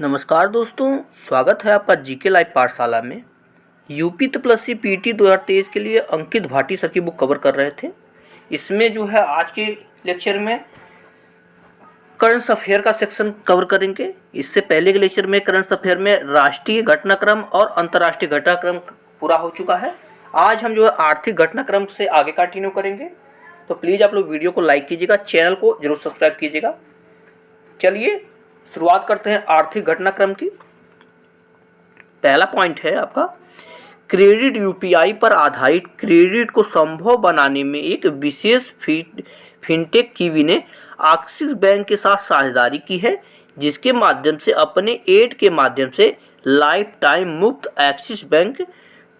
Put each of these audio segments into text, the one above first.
नमस्कार दोस्तों, स्वागत है आपका जीके लाइव पाठशाला में। यूपी प्लस पीटी 2023 के लिए अंकित भाटी सर की बुक कवर कर रहे थे। इसमें जो है आज के लेक्चर में करंट अफेयर का सेक्शन कवर करेंगे। इससे पहले के लेक्चर में करंट अफेयर में राष्ट्रीय घटनाक्रम और अंतर्राष्ट्रीय घटनाक्रम पूरा हो चुका है। आज हम जो है आर्थिक घटनाक्रम से आगे कंटिन्यू करेंगे। तो प्लीज़ आप लोग वीडियो को लाइक कीजिएगा, चैनल को जरूर सब्सक्राइब कीजिएगा। चलिए शुरुआत करते हैं आर्थिक घटनाक्रम की। पहला पॉइंट है आपका, क्रेडिट यूपीआई पर आधारित क्रेडिट को संभव बनाने में एक विशेष फिनटेक कीवी ने एक्सिस बैंक के साथ साझेदारी की है, जिसके माध्यम से अपने एड के माध्यम से लाइफ टाइम मुफ्त axis bank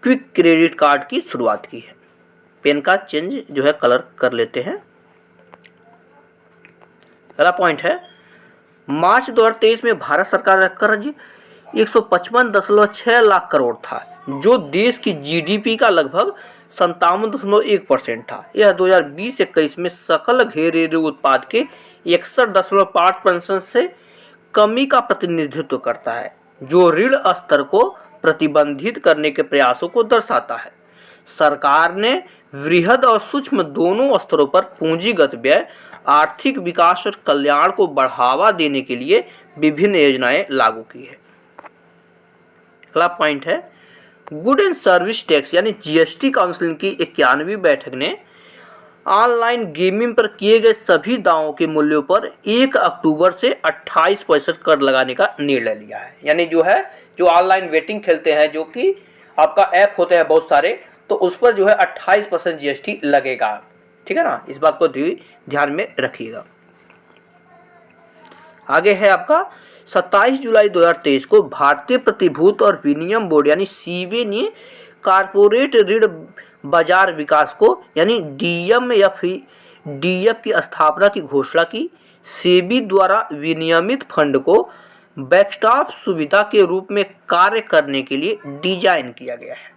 quick credit card की शुरुआत की है। पेन का चेंज जो है कलर कर लेते हैं। पहला पॉइंट है, मार्च 2023 में भारत सरकार का कर्ज 155.6 लाख करोड़ था, जो देश की जीडीपी का लगभग 57.1% था। यह 2020-21 में सकल घरेलू उत्पाद के 61.5% से कमी का प्रतिनिधित्व करता है, जो ऋण स्तर को प्रतिबंधित करने के प्रयासों को दर्शाता है। सरकार ने वृहद और सूक्ष्म दोनों स्तरों पर पूंजीगत व्यय, आर्थिक विकास और कल्याण को बढ़ावा देने के लिए विभिन्न योजनाएं लागू की है। अगला पॉइंट है, गुड एंड सर्विस टैक्स यानी जीएसटी काउंसिल की 91वीं बैठक ने ऑनलाइन गेमिंग पर किए गए सभी दावों के मूल्यों पर 1 अक्टूबर से 28% कर लगाने का निर्णय लिया है। यानी जो ऑनलाइन वेटिंग खेलते हैं, जो कि आपका ऐप होते हैं बहुत सारे, तो उस पर जो है 28% जीएसटी लगेगा। ठीक है ना, इस बात को ध्यान में रखिएगा। आगे है आपका 27 जुलाई 2023 को भारतीय प्रतिभूति और विनिमय बोर्ड यानी सीबीआई ने कारपोरेट ऋण बाजार विकास को यानी डीएफ की स्थापना की घोषणा की। सेबी द्वारा विनियमित फंड को बैकस्टॉप सुविधा के रूप में कार्य करने के लिए डिजाइन किया गया है।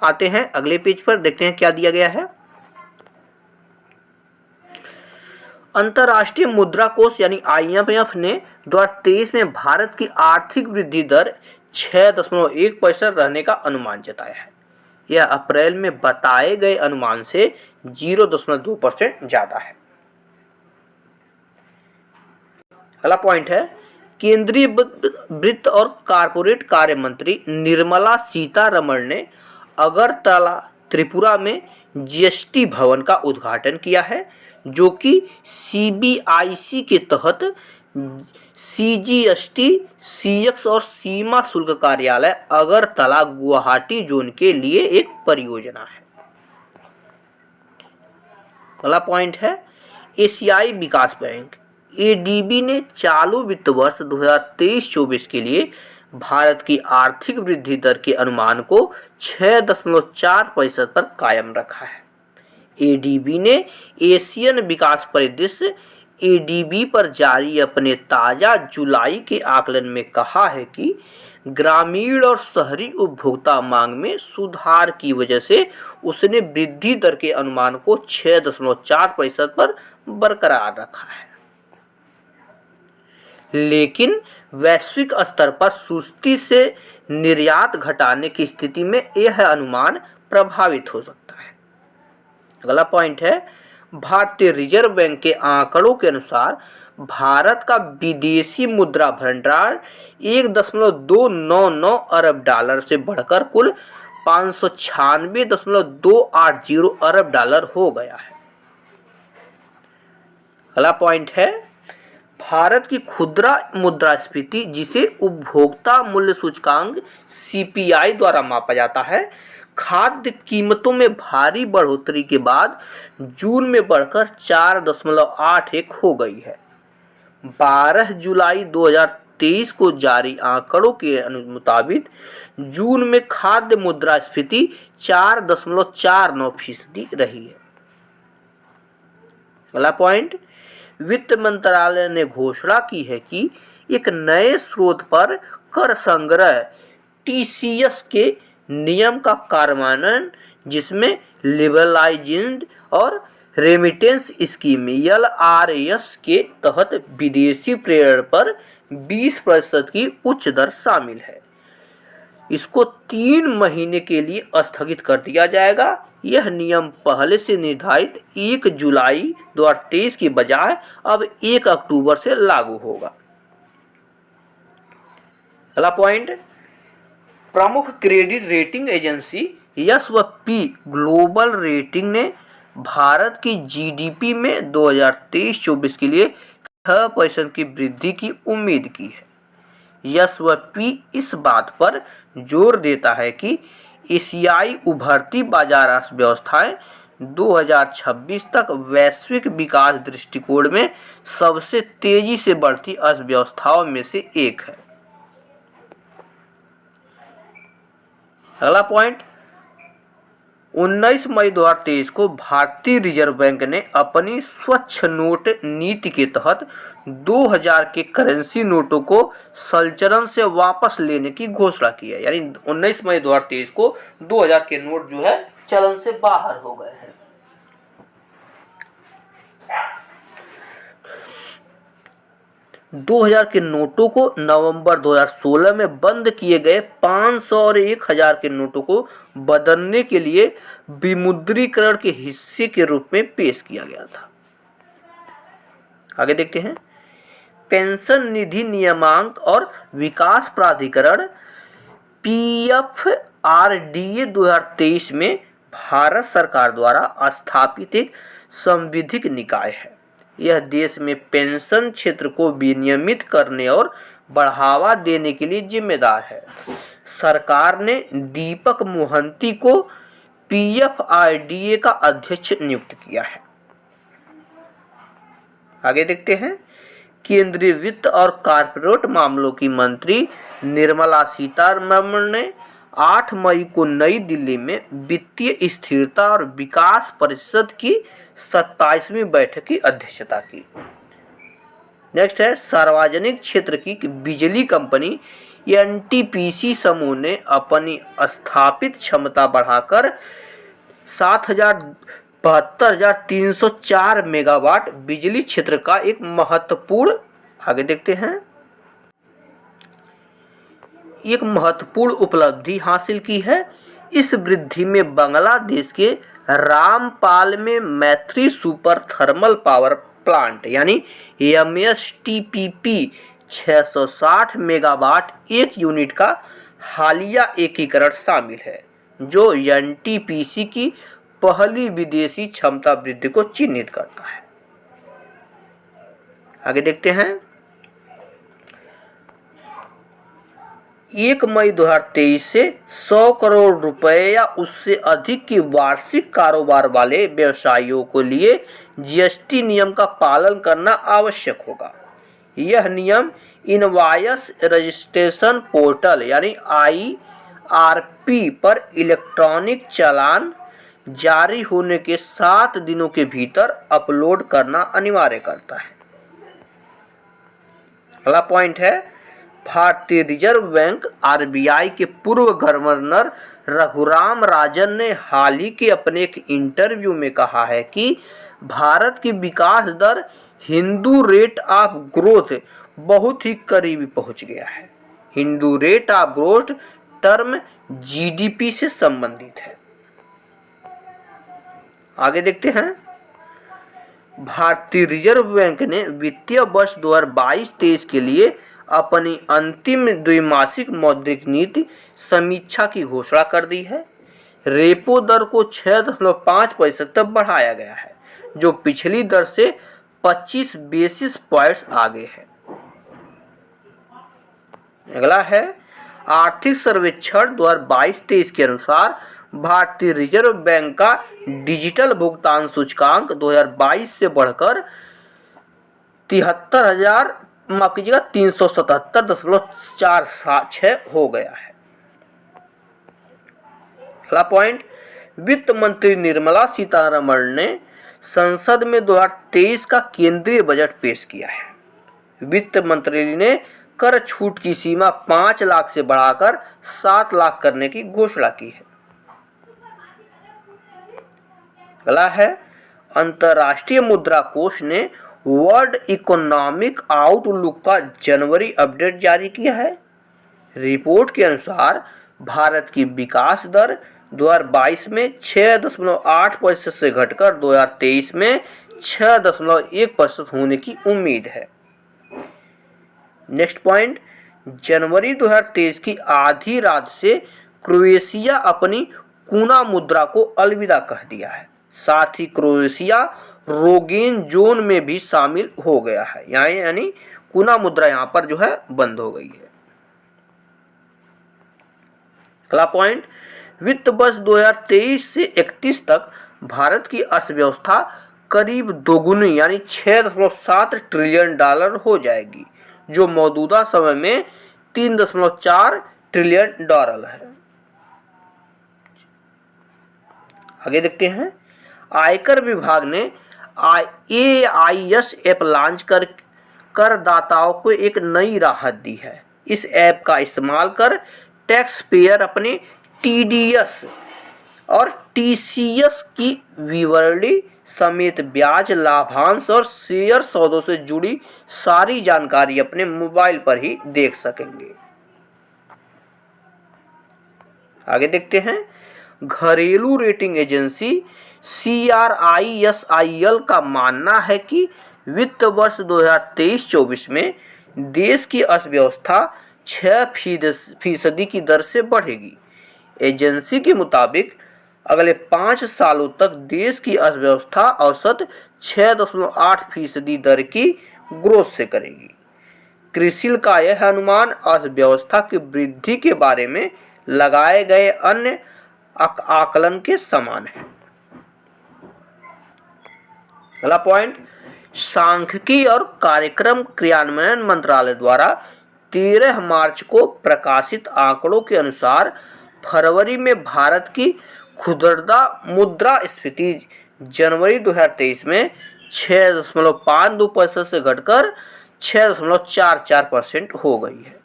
आते हैं अगले पेज पर, देखते हैं क्या दिया गया है। अंतर्राष्ट्रीय मुद्रा कोष यानी आईएमएफ ने 2023 में भारत की आर्थिक वृद्धि दर 6.1% रहने का अनुमान जताया है। यह अप्रैल में बताए गए अनुमान से 0.2% ज्यादा है। अगला पॉइंट है, केंद्रीय वित्त और कारपोरेट कार्य मंत्री निर्मला सीतारमण ने अगरतला त्रिपुरा में जीएसटी भवन का उद्घाटन किया है, जो कि सीबीआईसी के तहत सीजीएसटी, सीएक्स और सीमा शुल्क कार्यालय अगरतला गुवाहाटी जोन के लिए एक परियोजना है। अगला पॉइंट है, एशियाई विकास बैंक एडीबी ने चालू वित्त वर्ष 2023-24 के लिए भारत की आर्थिक वृद्धि दर के अनुमान को 6.4% पर कायम रखा है। एडीबी ने एशियन विकास परिदृश्य एडीबी पर जारी अपने ताज़ा जुलाई के आकलन में कहा है कि ग्रामीण और शहरी उपभोक्ता मांग में सुधार की वजह से उसने वृद्धि दर के अनुमान को 6.4% पर बरकरार रखा है। लेकिन वैश्विक स्तर पर सुस्ती से निर्यात घटाने की स्थिति में यह अनुमान प्रभावित हो सकता है। अगला पॉइंट है, भारतीय रिजर्व बैंक के आंकड़ों के अनुसार भारत का विदेशी मुद्रा भंडार 1.299 अरब डॉलर से बढ़कर कुल 596.280 अरब डॉलर हो गया है। अगला पॉइंट है, भारत की खुदरा मुद्रास्फीति, जिसे उपभोक्ता मूल्य सूचकांक सीपीआई द्वारा मापा जाता है, खाद्य कीमतों में भारी बढ़ोतरी के बाद जून में बढ़कर 4.81 हो गई है। 12 जुलाई 2023 को जारी आंकड़ों के मुताबिक जून में खाद्य मुद्रास्फीति 4.49% रही है। अगला पॉइंट, वित्त मंत्रालय ने घोषणा की है कि एक नए स्रोत पर कर संग्रह टीसीएस के नियम का कार्यान्वयन, जिसमें लिबरलाइज्ड और रेमिटेंस स्कीम एलआरएस के तहत विदेशी प्रेरण पर 20% की उच्च दर शामिल है। इसको 3 महीने के लिए स्थगित कर दिया जाएगा। यह नियम पहले से निर्धारित 1 जुलाई 2023 की बजाय अब 1 अक्टूबर से लागू होगा। अगला पॉइंट, प्रमुख credit rating agency S&P global rating ने भारत की जीडीपी में 2023-24 के लिए 6% की वृद्धि की उम्मीद की है। S&P इस बात पर जोर देता है कि एशियाई उभरती बाजार अर्थव्यवस्थाएं 2026 तक वैश्विक विकास दृष्टिकोण में सबसे तेजी से बढ़ती अर्थव्यवस्थाओं में से एक है। अगला पॉइंट, 19 मई 2023 को भारतीय रिजर्व बैंक ने अपनी स्वच्छ नोट नीति के तहत 2000 के करेंसी नोटों को संचलन से वापस लेने की घोषणा की है। यानी 19 मई 2023 को 2000 के नोट जो है चलन से बाहर हो गए हैं। दो 2000 के नोटों को नवंबर 2016 में बंद किए गए 500 और 1000 के नोटों को बदलने के लिए विमुद्रीकरण के हिस्से के रूप में पेश किया गया था। आगे देखते हैं, पेंशन निधि नियामक और विकास प्राधिकरण PFRDA 2023 में भारत सरकार द्वारा स्थापित एक संविधिक निकाय है। यह देश में पेंशन क्षेत्र को विनियमित करने और बढ़ावा देने के लिए जिम्मेदार है। सरकार ने दीपक मोहंती को PFRDA का अध्यक्ष नियुक्त किया है। आगे देखते हैं, केंद्रीय वित्त और कॉर्पोरेट मामलों की मंत्री निर्मला सीतारमण ने 8 मई को नई दिल्ली में वित्तीय स्थिरता और विकास परिषद की 27वीं बैठक की अध्यक्षता की। नेक्स्ट है, सार्वजनिक क्षेत्र की बिजली कंपनी NTPC समूह ने अपनी स्थापित क्षमता बढ़ाकर 72,304 मेगावाट बिजली क्षेत्र का एक महत्वपूर्ण उपलब्धि हासिल की है। इस वृद्धि में बांग्लादेश के रामपाल में मैत्री सुपर थर्मल पावर प्लांट यानी MSTPP 660 मेगावाट एक यूनिट का हालिया एकीकरण शामिल है, जो NTPC की पहली विदेशी क्षमता वृद्धि को चिन्हित करता है। आगे देखते हैं, 1 मई 2023 से 100 करोड़ रुपए या उससे अधिक की वार्षिक कारोबार वाले व्यवसायियों के लिए GST नियम का पालन करना आवश्यक होगा। यह नियम इनवॉइस रजिस्ट्रेशन पोर्टल यानी IRP पर इलेक्ट्रॉनिक चालान जारी होने के 7 दिनों के भीतर अपलोड करना अनिवार्य करता है। अगला पॉइंट है, भारतीय रिजर्व बैंक RBI के पूर्व गवर्नर रघुराम राजन ने हाल ही के अपने एक इंटरव्यू में कहा है कि भारत की विकास दर हिंदू रेट ऑफ ग्रोथ बहुत ही करीब पहुंच गया है। Hindu rate of growth term GDP से संबंधित है। आगे देखते हैं, भारतीय रिजर्व बैंक ने वित्तीय वर्ष 2022-23 के लिए अपनी अंतिम द्विमासिक मौद्रिक नीति समीक्षा की घोषणा कर दी है। रेपो दर को 6.5% तक बढ़ाया गया है, जो पिछली दर से 25 बेसिस पॉइंट्स आगे है। अगला है, आर्थिक सर्वेक्षण 2022-23 के अनुसार भारतीय रिजर्व बैंक का डिजिटल भुगतान सूचकांक 2022 से बढ़कर 377.46 हो गया है। अगला पॉइंट, वित्त मंत्री निर्मला सीतारमण ने संसद में 2023 का केंद्रीय बजट पेश किया है। वित्त मंत्री ने कर छूट की सीमा 5 लाख से बढ़ाकर 7 लाख करने की घोषणा की है। अगला है, अंतर्राष्ट्रीय मुद्रा कोष ने वर्ल्ड इकोनॉमिक आउटलुक का जनवरी अपडेट जारी किया है। रिपोर्ट के अनुसार भारत की विकास दर 2022 में 6.8% से घटकर 2023 में 6.1% होने की उम्मीद है। नेक्स्ट पॉइंट, जनवरी 2023 की आधी रात से क्रोएशिया अपनी कूना मुद्रा को अलविदा कह दिया है। साथ ही क्रोएशिया रोगेन जोन में भी शामिल हो गया है, यानी कूना मुद्रा यहाँ पर जो है बंद हो गई है। अगला पॉइंट, वित्त वर्ष 2023 से 31 तक भारत की अर्थव्यवस्था करीब दोगुनी यानी 6.7 ट्रिलियन डॉलर हो जाएगी, जो मौजूदा समय में 3.4 ट्रिलियन डॉलर है। आगे देखते हैं, आयकर विभाग ने AIS ऐप लॉन्च कर करदाताओं को एक नई राहत दी है। इस ऐप का इस्तेमाल कर टैक्स पेयर अपने TDS और TCS की विवरणी समेत ब्याज, लाभांश और शेयर सौदों से जुड़ी सारी जानकारी अपने मोबाइल पर ही देख सकेंगे। आगे देखते हैं, घरेलू रेटिंग एजेंसी CRISIL का मानना है कि वित्त वर्ष 2023-24 में देश की अर्थव्यवस्था 6% की दर से बढ़ेगी। एजेंसी के मुताबिक अगले 5 सालों तक देश की अर्थव्यवस्था औसत 6.8% दर की ग्रोथ से करेगी। क्रिसिल का यह अनुमान अर्थव्यवस्था की वृद्धि के बारे में लगाए गए अन्य आकलन के समान है। अगला पॉइंट, सांख्यिकी और कार्यक्रम क्रियान्वयन मंत्रालय द्वारा 13 मार्च को प्रकाशित आंकड़ों के अनुसार फरवरी में भारत की खुदरा मुद्रास्फीति जनवरी 2023 में 6.52% से घटकर 6.44% हो गई है।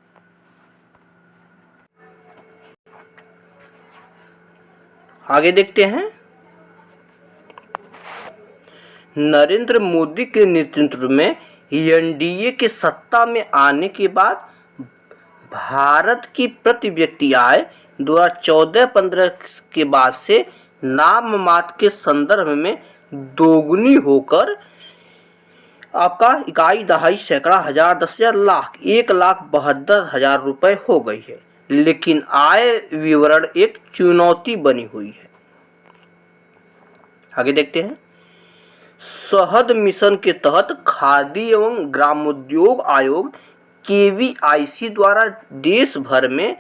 आगे देखते हैं, नरेंद्र मोदी के नेतृत्व में NDA के सत्ता में आने के बाद भारत की प्रति व्यक्ति आय 2014-15 के बाद से नाम मात्र के संदर्भ में दोगुनी होकर आपका इकाई दहाई सैकड़ा हजार 10,000 लाख 1,72,000 रुपए हो गई है। लेकिन आय विवरण एक चुनौती बनी हुई है। आगे देखते हैं, शहद मिशन के तहत खादी एवं ग्रामोद्योग आयोग KVIC द्वारा देश भर में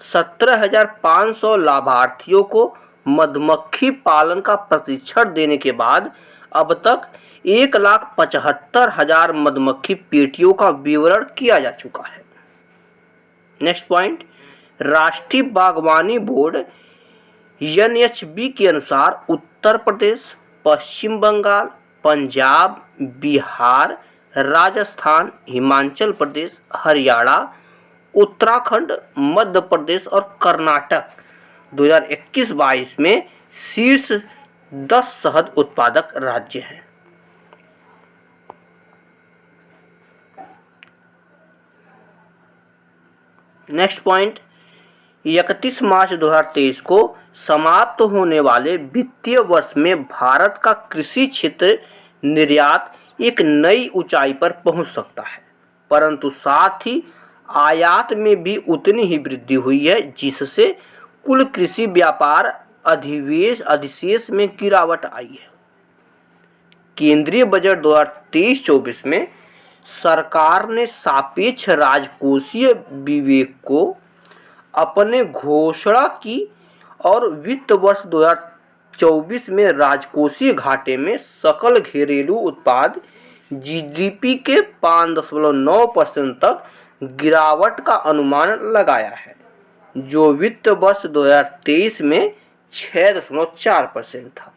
17,500 लाभार्थियों को मधुमक्खी पालन का प्रशिक्षण देने के बाद अब तक 1,75,000 मधुमक्खी पेटियों का विवरण किया जा चुका है। नेक्स्ट पॉइंट, राष्ट्रीय बागवानी बोर्ड NHB के अनुसार उत्तर प्रदेश, पश्चिम बंगाल, पंजाब, बिहार, राजस्थान, हिमाचल प्रदेश, हरियाणा, उत्तराखंड, मध्य प्रदेश और कर्नाटक 2021-22 में शीर्ष 10 शहद उत्पादक राज्य हैं। नेक्स्ट पॉइंट, 31 मार्च 2023 को समाप्त होने वाले वित्तीय वर्ष में भारत का कृषि क्षेत्र निर्यात एक नई ऊंचाई पर पहुंच सकता है, परंतु साथ ही आयात में भी उतनी ही वृद्धि हुई है, जिससे कुल कृषि व्यापार अधिशेष में गिरावट आई है। केंद्रीय बजट 2023-24 में सरकार ने सापेक्ष राजकोषीय विवेक को अपने घोषणा की और वित्त वर्ष 2024 में राजकोषीय घाटे में सकल घरेलू उत्पाद GDP के 5.9% तक गिरावट का अनुमान लगाया है, जो वित्त वर्ष 2023 में 6.4% था।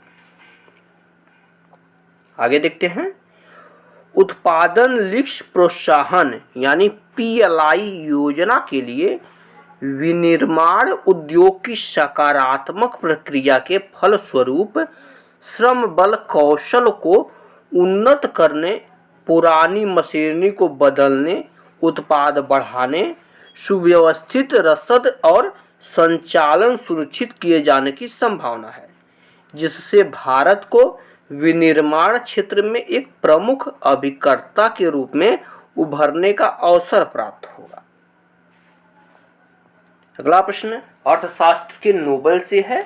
आगे देखते हैं, उत्पादन लिंक प्रोत्साहन यानी PLI योजना के लिए विनिर्माण उद्योग की सकारात्मक प्रक्रिया के फलस्वरूप श्रम बल कौशल को उन्नत करने पुरानी मशीनरी को बदलने, उत्पाद बढ़ाने, सुव्यवस्थित रसद और संचालन सुनिश्चित किए जाने की संभावना है, जिससे भारत को विनिर्माण क्षेत्र में एक प्रमुख अभिकर्ता के रूप में उभरने का अवसर प्राप्त होगा। अगला प्रश्न अर्थशास्त्र के नोबेल से है।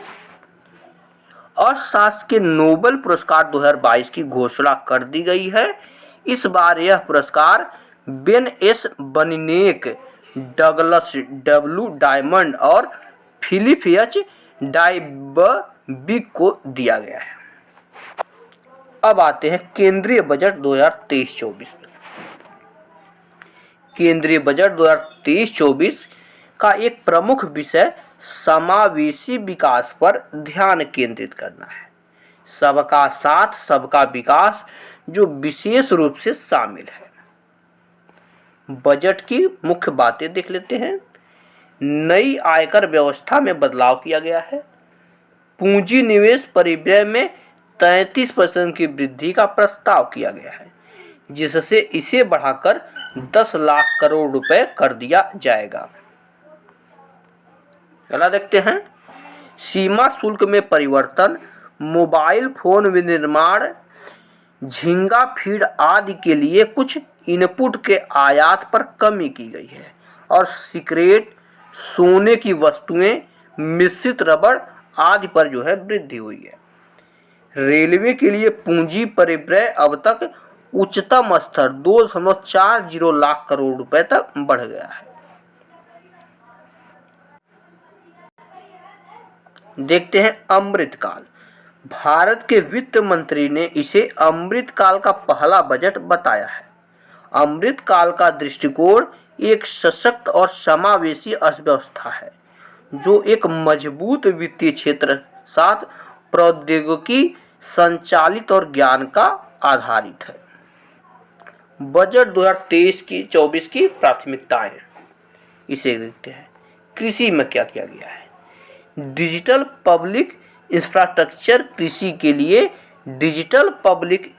अर्थशास्त्र के नोबेल पुरस्कार 2022 की घोषणा कर दी गई है। इस बार यह पुरस्कार Ben S Bernanke, Douglas W Diamond और फिलिप एच डायबबिक को दिया गया है। अब आते हैं केंद्रीय बजट 2023-24। केंद्रीय बजट 2023-24 का एक प्रमुख विषय समावेशी विकास पर ध्यान केंद्रित करना है। सबका साथ सबका विकास जो विशेष रूप से शामिल है। बजट की मुख्य बातें देख लेते हैं। नई आयकर व्यवस्था में बदलाव किया गया है। पूंजी निवेश परिव्यय में 33% की वृद्धि का प्रस्ताव किया गया है, जिससे इसे बढ़ाकर 10 लाख करोड़ रुपए कर दिया जाएगा। अगला देखते हैं। सीमा शुल्क में परिवर्तन, मोबाइल फोन विनिर्माण, झींगा फीड आदि के लिए कुछ इनपुट के आयात पर कमी की गई है और सिगरेट, सोने की वस्तुएं, मिश्रित रबड़ आदि पर वृद्धि हुई है। रेलवे के लिए पूंजी परिव्यय अब तक उच्चतम स्तर 2.40 लाख करोड़ रुपए तक बढ़ गया है। देखते हैं अमृतकाल। भारत के वित्त मंत्री ने इसे अमृतकाल का पहला बजट बताया है। अमृतकाल का दृष्टिकोण एक सशक्त और समावेशी अर्थव्यवस्था है, जो एक मजबूत वित्तीय क्षेत्र साथ प्रौद्योगिकी संचालित और ज्ञान का आधारित है। बजट 2023-24 की प्राथमिकताएं इसे देखते हैं। कृषि में क्या किया गया है। Digital public infrastructure. कृषि के लिए डिजिटल पब्लिक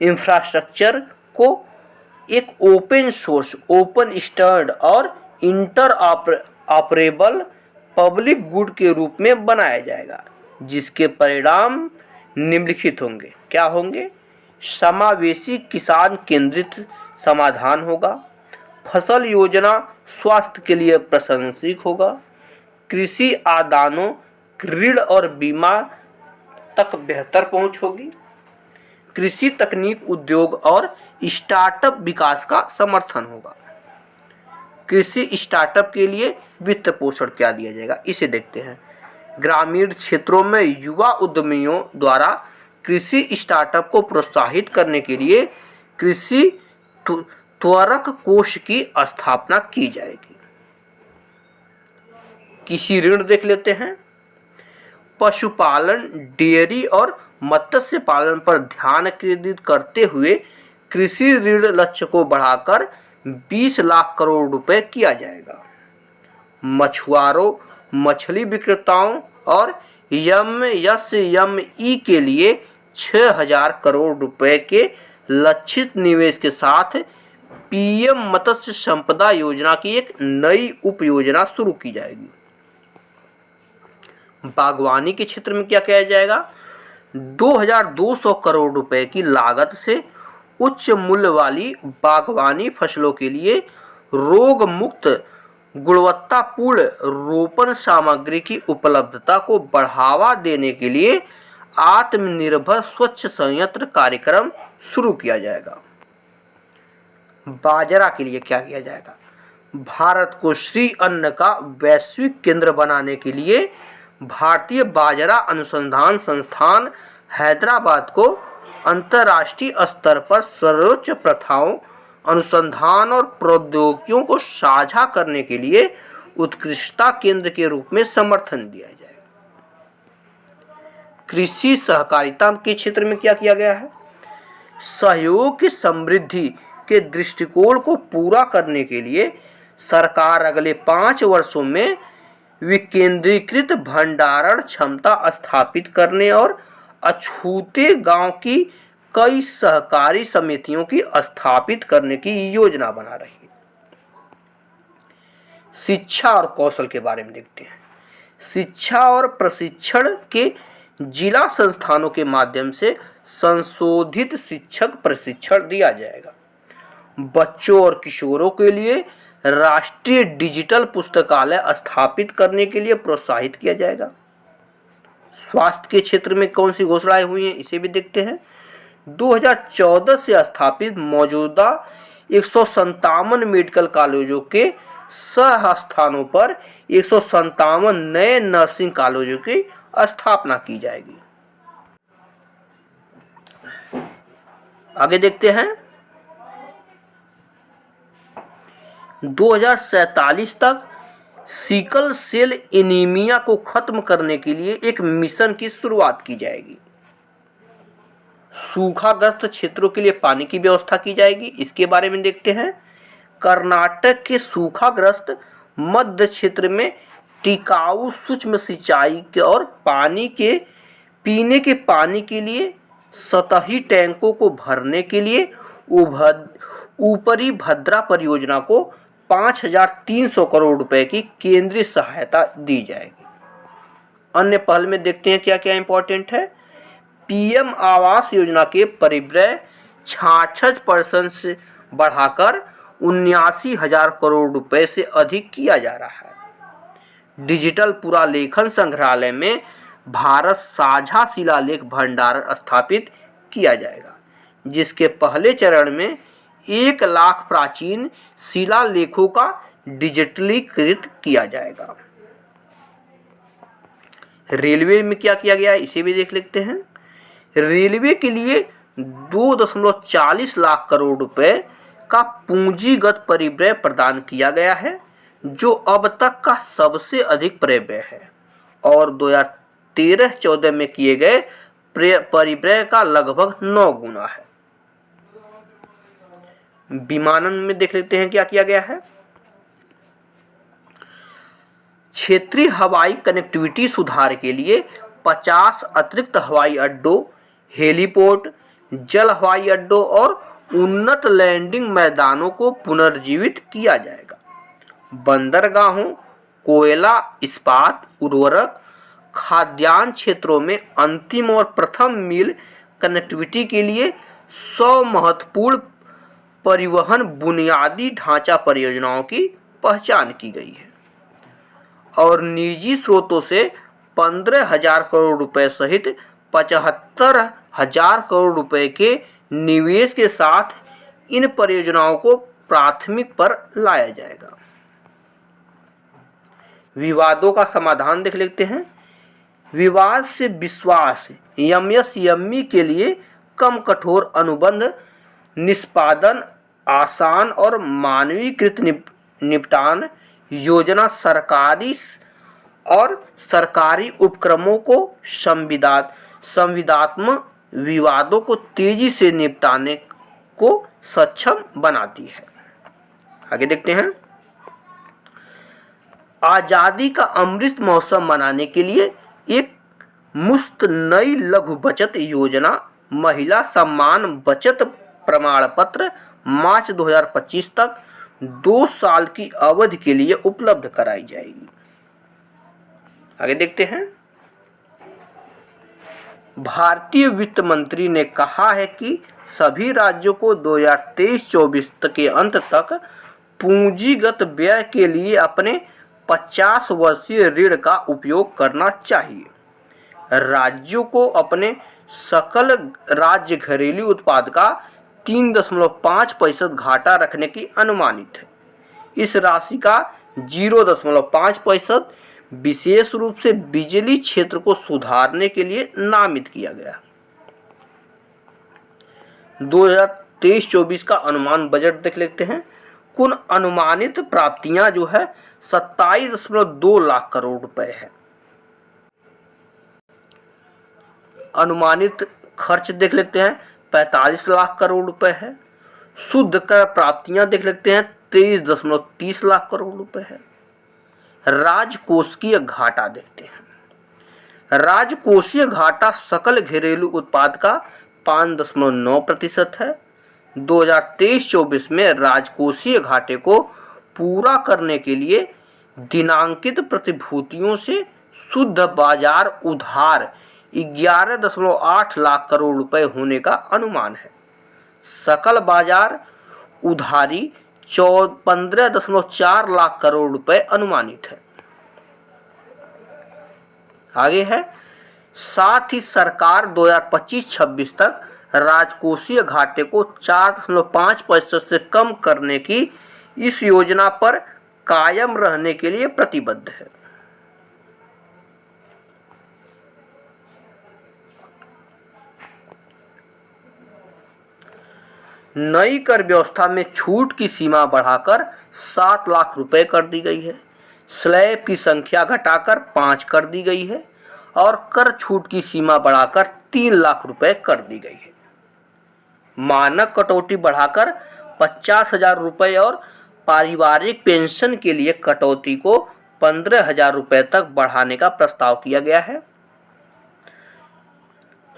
इंफ्रास्ट्रक्चर को एक ओपन सोर्स, ओपन स्टैंडर्ड और इंटर ऑपरेबल पब्लिक गुड के रूप में बनाया जाएगा, जिसके परिणाम निम्नलिखित होंगे। क्या होंगे? समावेशी किसान केंद्रित समाधान होगा। फसल योजना स्वास्थ्य के लिए प्रासंगिक होगा। कृषि आदानों, ऋण और बीमा तक बेहतर पहुंच होगी। कृषि तकनीक उद्योग और स्टार्टअप विकास का समर्थन होगा। कृषि स्टार्टअप के लिए वित्त पोषण क्या दिया जाएगा, इसे देखते हैं। ग्रामीण क्षेत्रों में युवा उद्यमियों द्वारा कृषि स्टार्टअप को प्रोत्साहित करने के लिए कृषि त्वरक कोष की स्थापना की जाएगी। कृषि ऋण देख लेते हैं। पशुपालन, डेयरी और मत्स्य पालन पर ध्यान केंद्रित करते हुए कृषि ऋण लक्ष्य को बढ़ाकर 20 लाख करोड़ रुपए किया जाएगा। मछुआरों, मछली विक्रेताओं और एमएसएमई के लिए 6000 करोड़ रुपए के लक्षित निवेश के साथ पीएम मत्स्य संपदा योजना की एक नई उप योजना शुरू की जाएगी। बागवानी के क्षेत्र में क्या किया जाएगा? 2200 करोड़ रुपए की लागत से उच्च मूल्य वाली बागवानी फसलों के लिए रोग मुक्त गुणवत्तापूर्ण रोपण सामग्री की उपलब्धता को बढ़ावा देने के लिए आत्मनिर्भर स्वच्छ संयंत्र कार्यक्रम शुरू किया जाएगा। बाजरा के लिए क्या किया जाएगा? भारत को श्री अन्न का वैश्विक केंद्र बनाने के लिए भारतीय बाजरा अनुसंधान संस्थान हैदराबाद को अंतर्राष्ट्रीय स्तर पर सर्वोच्च प्रथाओं, अनुसंधान और प्रौद्योगिकियों को साझा करने के लिए उत्कृष्टता केंद्र के रूप में समर्थन दिया जाएगा। कृषि सहकारिता के क्षेत्र में क्या किया गया है? सहयोग की समृद्धि के दृष्टिकोण को पूरा करने के लिए सरकार अगले 5 वर्षों में विकेंद्रीकृत भंडारण क्षमता स्थापित करने और अछूते गांव की कई सहकारी समितियों की स्थापित करने की योजना बना रही है। शिक्षा और कौशल के बारे में देखते हैं। शिक्षा और प्रशिक्षण के जिला संस्थानों के माध्यम से संशोधित शिक्षक प्रशिक्षण दिया जाएगा। बच्चों और किशोरों के लिए राष्ट्रीय डिजिटल पुस्तकालय स्थापित करने के लिए प्रोत्साहित किया जाएगा। स्वास्थ्य के क्षेत्र में कौन सी घोषणाएं हुई हैं, इसे भी देखते हैं। 2014 से स्थापित मौजूदा 157 मेडिकल कॉलेजों के सह स्थानों पर 157 नए नर्सिंग कॉलेजों की स्थापना की जाएगी। आगे देखते हैं। 2047 तक सिकल सेल एनीमिया को खत्म करने के लिए एक मिशन की शुरुआत की जाएगी। सूखाग्रस्त क्षेत्रों के लिए पानी की व्यवस्था की जाएगी, इसके बारे में देखते हैं। कर्नाटक के सूखाग्रस्त मध्य क्षेत्र में टिकाऊ सूक्ष्म सिंचाई के और पानी के पीने के पानी के लिए सतही टैंकों को भरने के लिए ऊपरी भद्रा परियोजना को 5,300 करोड़ रुपए की केंद्रीय सहायता दी जाएगी। अन्य पहल में देखते हैं क्या क्या इंपॉर्टेंट है। पीएम आवास योजना के परिव्यय 66% से बढ़ाकर 79,000 करोड़ रुपए से अधिक किया जा रहा है। डिजिटल पुरालेखन संग्रहालय में भारत साझा शिलालेख भंडार स्थापित किया जाएगा, जिसके पहले चरण में 1 लाख प्राचीन शिलालेखों का डिजिटलीकृत किया जाएगा। रेलवे में क्या किया गया है, इसे भी देख लेते हैं। रेलवे के लिए 2.40 लाख करोड़ रुपए का पूंजीगत परिव्यय प्रदान किया गया है, जो अब तक का सबसे अधिक परिव्यय है और 2013-14 में किए गए परिव्यय का लगभग 9 गुना है। विमानन में देख लेते हैं क्या किया गया है। क्षेत्रीय हवाई कनेक्टिविटी सुधार के लिए 50 अतिरिक्त हवाई अड्डों, हेलीपोर्ट, जल हवाई अड्डों और उन्नत लैंडिंग मैदानों को पुनर्जीवित किया जाएगा। बंदरगाहों, कोयला, इस्पात, उर्वरक, खाद्यान्न क्षेत्रों में अंतिम और प्रथम मील कनेक्टिविटी के लिए 100 महत्वपूर्ण परिवहन बुनियादी ढांचा परियोजनाओं की पहचान की गई है और निजी स्रोतों से 15,000 करोड़ रुपए सहित 75,000 करोड़ रुपए के निवेश के साथ इन परियोजनाओं को प्राथमिक पर लाया जाएगा। विवादों का समाधान देख लेते हैं। विवाद से विश्वास एमएसएमई के लिए कम कठोर अनुबंध निष्पादन, आसान और मानवीकृत निपटान योजना सरकारी उपक्रमों को संविदात्मक विवादों को तेजी से निपटाने को सक्षम बनाती है। आगे देखते हैं। आजादी का अमृत महोत्सव मनाने के लिए एक मुफ्त नई लघु बचत योजना महिला सम्मान बचत प्रमाण पत्र मार्च 2025 तक 2 साल की अवधि के लिए उपलब्ध कराई जाएगी। आगे देखते हैं। भारतीय वित्त मंत्री ने कहा है कि सभी राज्यों को 2023-24 के अंत तक पूंजीगत व्यय के लिए अपने 50 वर्षीय ऋण का उपयोग करना चाहिए। राज्यों को अपने सकल राज्य घरेलू उत्पाद का 3.5% घाटा रखने की अनुमानित है। इस राशि का 0.5% विशेष रूप से बिजली क्षेत्र को सुधारने के लिए नामित किया गया। 2023-24 का अनुमान बजट देख लेते हैं। कुल अनुमानित प्राप्तियां जो है 27.2 लाख करोड़ रुपए है। अनुमानित खर्च देख लेते हैं 45 लाख करोड़ रुपए है। शुद्ध कर प्राप्तियां देख लेते हैं 23.30 लाख करोड़ रुपए है। राजकोषीय घाटा देखते हैं। राजकोषीय घाटा सकल घरेलू उत्पाद का 5.9% है। 2023-24 में राजकोषीय घाटे को पूरा करने के लिए दिनांकित प्रतिभूतियों से शुद्ध बाजार उधार 11.8 लाख करोड़ रुपए होने का अनुमान है। सकल बाजार उधारी 15.4 लाख करोड़ रुपए अनुमानित है। आगे है, साथ ही सरकार 2025-26 तक राजकोषीय घाटे को 4.5% से कम करने की इस योजना पर कायम रहने के लिए प्रतिबद्ध है। नई कर व्यवस्था में छूट की सीमा बढ़ाकर 7 लाख रुपए कर दी गई है। स्लैब की संख्या घटाकर 5 कर दी गई है और कर छूट की सीमा बढ़ाकर 3 लाख रुपए कर दी गई है। मानक कटौती बढ़ाकर 50,000 रुपए और पारिवारिक पेंशन के लिए कटौती को 15,000 रुपए तक बढ़ाने का प्रस्ताव किया गया है।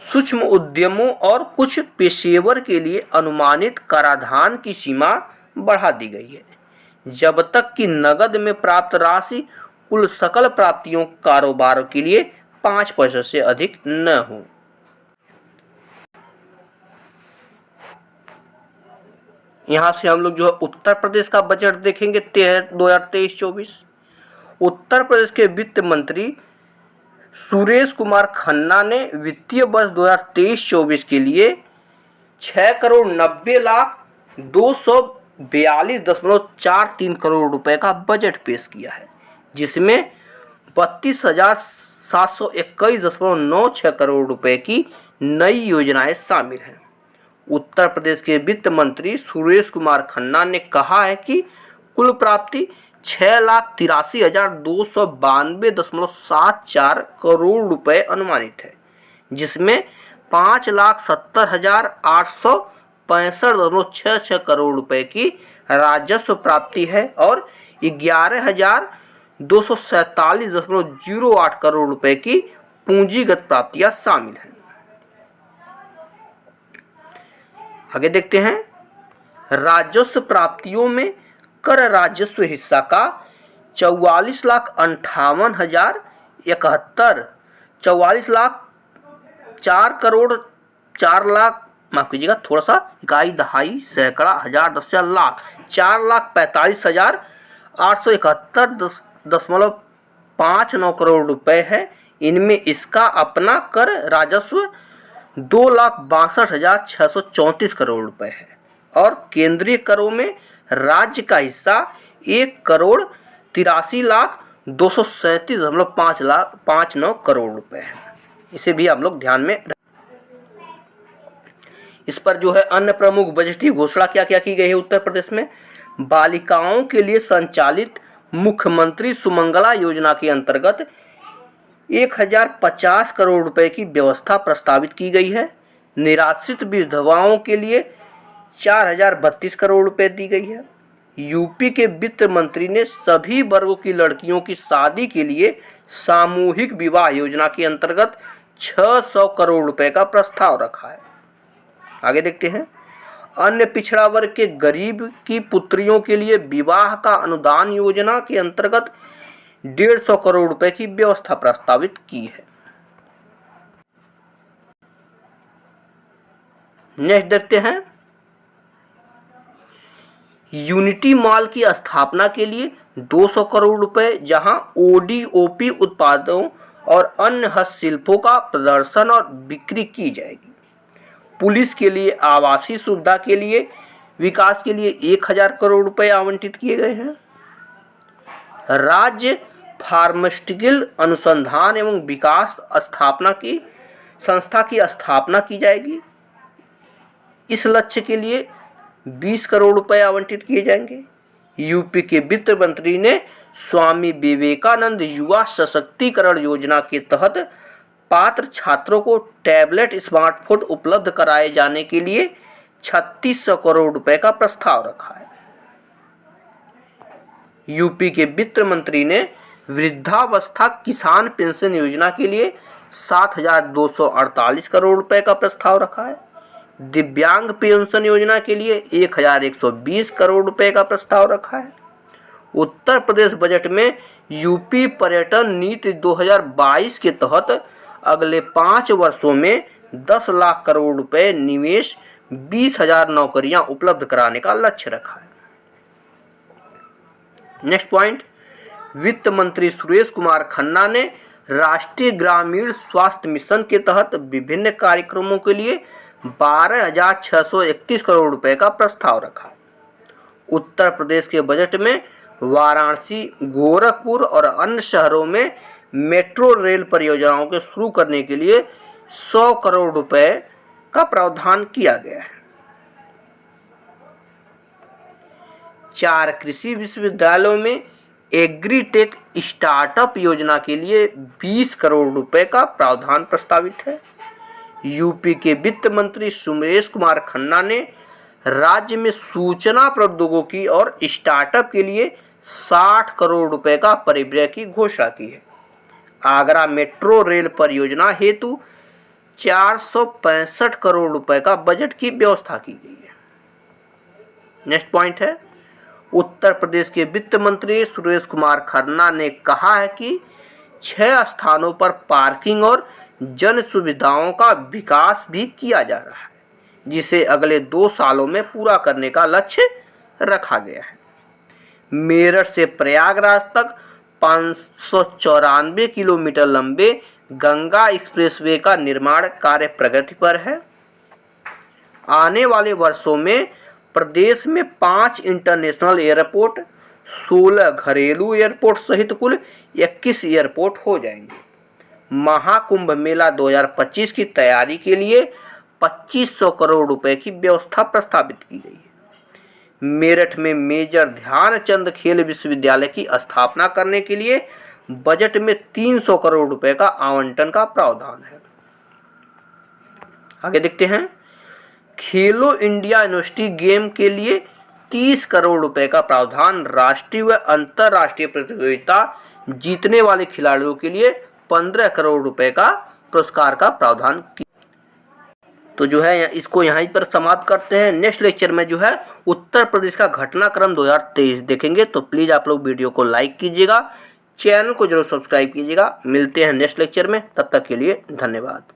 सूक्ष्म उद्यमों और कुछ पेशेवर के लिए अनुमानित कराधान की सीमा बढ़ा दी गई है, जब तक कि नगद में प्राप्त राशि कुल सकल प्राप्तियों कारोबार के लिए 5% से अधिक न हो। यहाँ से हम लोग जो है उत्तर प्रदेश का बजट देखेंगे 2023-24। उत्तर प्रदेश के वित्त मंत्री सुरेश कुमार खन्ना ने वित्तीय वर्ष 2023-24 के लिए 6,90,242.43 करोड़ रुपए का बजट पेश किया है, जिसमें 32,721.96 करोड़ रुपए की नई योजनाएं शामिल हैं। उत्तर प्रदेश के वित्त मंत्री सुरेश कुमार खन्ना ने कहा है कि कुल प्राप्ति 6,83,292.74 करोड़ रुपए अनुमानित है, जिसमें 5,70,865.66 करोड़ रुपए की राजस्व प्राप्ति है और 11,247.08 करोड़ रुपए की पूंजीगत प्राप्तियां शामिल हैं। आगे देखते हैं, राजस्व प्राप्तियों में कर राजस्व हिस्सा का 44,58,071, 4,45,871.59 करोड़ रुपए है। इनमें इसका अपना कर राजस्व 2,62,634 करोड़ रुपए है और केंद्रीय करों में राज्य का हिस्सा 1,83,237.59 करोड़ रुपए है। इसे भी हम लोग ध्यान में। इस पर जो है अन्य प्रमुख बजटीय घोषणा क्या क्या की गई है उत्तर प्रदेश में। बालिकाओं के लिए संचालित मुख्यमंत्री सुमंगला योजना के अंतर्गत 1,050 करोड़ रुपए की व्यवस्था प्रस्तावित की गई है। निराश्रित विधवाओं के लिए 4,032 करोड़ रुपए दी गई है। यूपी के वित्त मंत्री ने सभी वर्गों की लड़कियों की शादी के लिए सामूहिक विवाह योजना के अंतर्गत 600 करोड़ रुपए का प्रस्ताव रखा है। आगे देखते हैं, अन्य पिछड़ा वर्ग के गरीब की पुत्रियों के लिए विवाह का अनुदान योजना के अंतर्गत 150 करोड़ रुपए की व्यवस्था प्रस्तावित की है। नेक्स्ट देखते हैं, यूनिटी मॉल की स्थापना के लिए 200 करोड़ रुपए, जहां ओडीओपी उत्पादों और अन्य हस्तशिल्पों का प्रदर्शन और बिक्री की जाएगी। पुलिस के लिए आवासीय सुविधा के लिए विकास के लिए 1,000 करोड़ रुपए आवंटित किए गए हैं। राज्य फार्मास्यूटिकल अनुसंधान एवं विकास संस्था की स्थापना की जाएगी। इस लक्ष्य के लिए 20 करोड़ रुपए आवंटित किए जाएंगे। यूपी के वित्त मंत्री ने स्वामी विवेकानंद युवा सशक्तिकरण योजना के तहत पात्र छात्रों को टैबलेट स्मार्टफोन उपलब्ध कराए जाने के लिए 3,600 करोड़ रुपए का प्रस्ताव रखा है। यूपी के वित्त मंत्री ने वृद्धावस्था किसान पेंशन योजना के लिए 7,248 करोड़ रुपए का प्रस्ताव रखा है। दिव्यांग पेंशन योजना के लिए 1120 करोड़ रुपए का प्रस्ताव रखा है। उत्तर प्रदेश बजट में यूपी पर्यटन नीति 2022 के तहत अगले 5 वर्षों में 10 लाख करोड़ रुपए निवेश, 20,000 नौकरियां उपलब्ध कराने का लक्ष्य रखा है। नेक्स्ट पॉइंट, वित्त मंत्री सुरेश कुमार खन्ना ने राष्ट्रीय ग्रामीण स्वास्थ्य मिशन के तहत विभिन्न कार्यक्रमों के लिए 12,631 करोड़ रुपए का प्रस्ताव रखा। उत्तर प्रदेश के बजट में वाराणसी, गोरखपुर और अन्य शहरों में मेट्रो रेल परियोजनाओं के शुरू करने के लिए 100 करोड़ रुपए का प्रावधान किया गया है। 4 कृषि विश्वविद्यालयों में एग्रीटेक स्टार्टअप योजना के लिए 20 करोड़ रुपए का प्रावधान प्रस्तावित है। यूपी के वित्त मंत्री सुरेश कुमार खन्ना ने राज्य में सूचना प्रौद्योगिकी और स्टार्टअप के लिए 60 करोड़ रुपए का परिव्यय की घोषणा की है। आगरा मेट्रो रेल परियोजना हेतु 465 करोड़ रुपए का बजट की व्यवस्था की गई है। नेक्स्ट पॉइंट है, उत्तर प्रदेश के वित्त मंत्री सुरेश कुमार खन्ना ने कहा है कि 6 स्थानों पर पार्किंग और जन सुविधाओं का विकास भी किया जा रहा है, जिसे अगले 2 सालों में पूरा करने का लक्ष्य रखा गया है। मेरठ से प्रयागराज तक 594 किलोमीटर लंबे गंगा एक्सप्रेसवे का निर्माण कार्य प्रगति पर है। आने वाले वर्षों में प्रदेश में 5 इंटरनेशनल एयरपोर्ट, 16 घरेलू एयरपोर्ट सहित कुल 21 एयरपोर्ट हो जाएंगे। महाकुंभ मेला 2025 की तैयारी के लिए 2500 करोड़ रुपए की व्यवस्था प्रस्तावित की गई है। मेरठ में मेजर ध्यानचंद खेल विश्वविद्यालय की स्थापना करने के लिए बजट में 300 करोड़ रुपए का आवंटन का प्रावधान है। आगे देखते हैं, खेलो इंडिया यूनिवर्सिटी गेम के लिए 30 करोड़ रुपए का प्रावधान, राष्ट्रीय व अंतर्राष्ट्रीय प्रतियोगिता जीतने वाले खिलाड़ियों के लिए 15 करोड़ रुपए का पुरस्कार का प्रावधान। तो जो है इसको यहाँ पर समाप्त करते हैं। नेक्स्ट लेक्चर में जो है उत्तर प्रदेश का घटनाक्रम 2023 देखेंगे। तो प्लीज़ आप लोग वीडियो को लाइक कीजिएगा, चैनल को जरूर सब्सक्राइब कीजिएगा। मिलते हैं नेक्स्ट लेक्चर में, तब तक के लिए धन्यवाद।